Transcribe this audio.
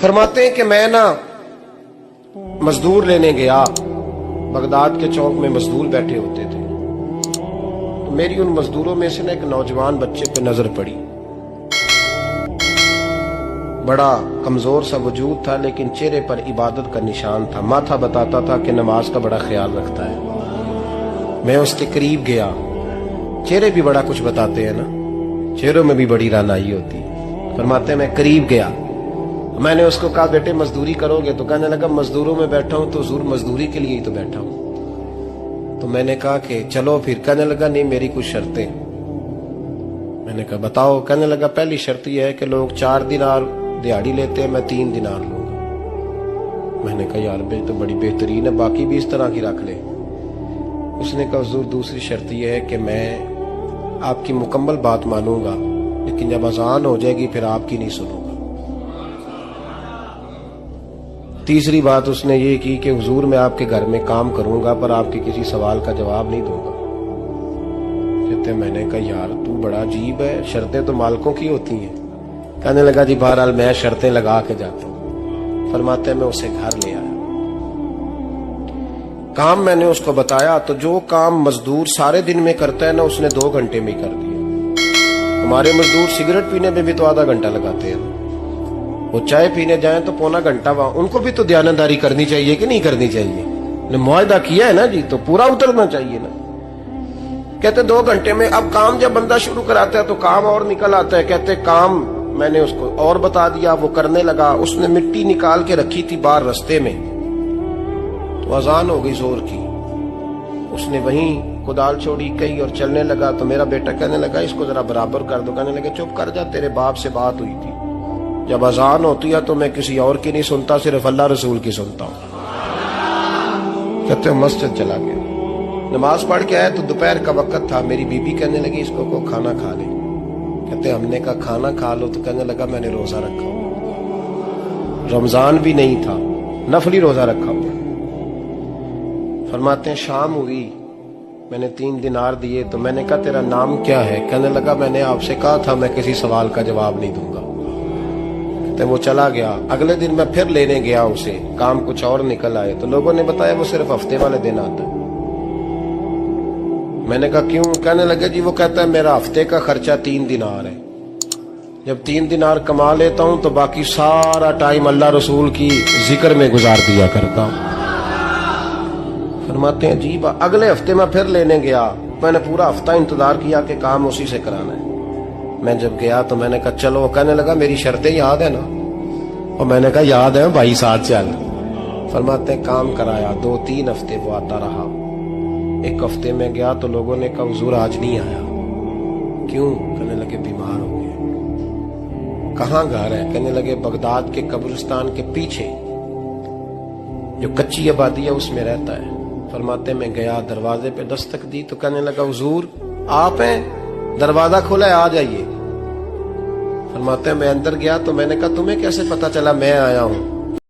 فرماتے ہیں کہ میں مزدور لینے گیا، بغداد کے چوک میں مزدور بیٹھے ہوتے تھے، تو میری ان مزدوروں میں سے ایک نوجوان بچے پہ نظر پڑی۔ بڑا کمزور سا وجود تھا لیکن چہرے پر عبادت کا نشان تھا، ماتھا بتاتا تھا کہ نماز کا بڑا خیال رکھتا ہے۔ میں اس کے قریب گیا، چہرے بھی بڑا کچھ بتاتے ہیں نا، چہروں میں بھی بڑی رانائی ہوتی ہے۔ فرماتے ہیں میں قریب گیا، میں نے اس کو کہا بیٹے مزدوری کرو گے؟ تو کہنے لگا مزدوروں میں بیٹھا ہوں تو حضور مزدوری کے لیے ہی تو بیٹھا ہوں۔ تو میں نے کہا کہ چلو پھر۔ کہنے لگا نہیں میری کچھ شرطیں۔ میں نے کہا بتاؤ؟ کہنے لگا پہلی شرط یہ ہے کہ لوگ 4 دینار دیہاڑی لیتے ہیں، میں 3 دینار لوں گا۔ میں نے کہا یار بھائی تو بڑی بہترین ہے، باقی بھی اس طرح کی رکھ لے۔ اس نے کہا حضور دوسری شرط یہ ہے کہ میں آپ کی مکمل بات مانوں گا لیکن جب اذان ہو جائے گی پھر آپ کی نہیں سنوں گا۔ تیسری بات اس نے یہ کی کہ حضور میں آپ کے گھر میں کام کروں گا پر آپ کے کسی سوال کا جواب نہیں دوں گا۔ کہتے میں نے کہا یار تو بڑا عجیب ہے، شرطیں تو مالکوں کی ہوتی ہیں۔ کہنے لگا جی بہرحال میں شرطیں لگا کے جاتا ہوں۔ فرماتے ہیں میں اسے گھر لے آیا، کام میں نے اس کو بتایا تو جو کام مزدور سارے دن میں کرتا ہے نا اس نے 2 گھنٹے میں کر دیا۔ ہمارے مزدور سگریٹ پینے میں بھی تو آدھا گھنٹہ لگاتے ہیں، وہ چائے پینے جائیں تو پونا گھنٹہ وہاں۔ ان کو بھی تو دیانتداری کرنی چاہیے کہ نہیں کرنی چاہیے؟ نے معاہدہ کیا ہے نا جی تو پورا اترنا چاہیے نا۔ کہتے 2 گھنٹے میں۔ اب کام جب بندہ شروع کراتا ہے تو کام اور نکل آتا ہے۔ کہتے کام میں نے اس کو اور بتا دیا، وہ کرنے لگا۔ اس نے مٹی نکال کے رکھی تھی باہر رستے میں، تو اذان ہو گئی زور کی، اس نے وہیں کدال چھوڑی کہیں اور چلنے لگا۔ تو میرا بیٹا کہنے لگا اس کو ذرا برابر کر دو۔ کہنے لگا چپ کر جا، تیرے باپ سے بات ہوئی تھی، جب اذان ہوتی ہے تو میں کسی اور کی نہیں سنتا، صرف اللہ رسول کی سنتا ہوں۔ کہتے مسجد چلا گیا، نماز پڑھ کے آیا تو دوپہر کا وقت تھا۔ میری بیوی کہنے لگی اس کو کھانا کھا لے۔ کہتے ہم نے کہا کھانا کھا لو، تو کہنے لگا میں نے روزہ رکھا ہوا، رمضان بھی نہیں تھا، نفلی روزہ رکھا ہوا۔ فرماتے ہیں شام ہوئی، میں نے 3 دینار دیے تو میں نے کہا تیرا نام کیا ہے؟ کہنے لگا میں نے آپ سے کہا تھا میں کسی سوال کا جواب نہیں دوں گا۔ وہ چلا گیا۔ اگلے دن میں پھر لینے گیا اسے، کام کچھ اور نکل آئے تو لوگوں نے بتایا وہ صرف ہفتے والے دن آتا ہے۔ میں نے کہا کیوں؟ کہنے لگے جی وہ کہتا ہے میرا ہفتے کا خرچہ 3 دینار ہے، جب 3 دینار کما لیتا ہوں تو باقی سارا ٹائم اللہ رسول کی ذکر میں گزار دیا کرتا ہوں۔ فرماتے ہیں عجیب۔ اگلے ہفتے میں پھر لینے گیا، میں نے پورا ہفتہ انتظار کیا کہ کام اسی سے کرانا ہے۔ میں جب گیا تو میں نے کہا چلو، کہنے لگا میری شرطیں یاد ہے نا؟ اور میں نے کہا یاد ہے بھائی ساتھ چل۔ فرماتے ہیں کام کرایا، 2-3 ہفتے وہ آتا رہا۔ ایک ہفتے میں گیا تو لوگوں نے کہا حضور آج نہیں آیا، کیوں؟ کہنے لگے بیمار ہو گئے۔ کہاں گھر ہے؟ کہنے لگے بغداد کے قبرستان کے پیچھے جو کچی آبادی ہے اس میں رہتا ہے۔ فرماتے میں گیا، دروازے پہ دستک دی تو کہنے لگا حضور آپ ہیں؟ دروازہ کھولا ہے، آ جائیے۔ فرماتے ہیں میں اندر گیا تو میں نے کہا تمہیں کیسے پتا چلا میں آیا ہوں؟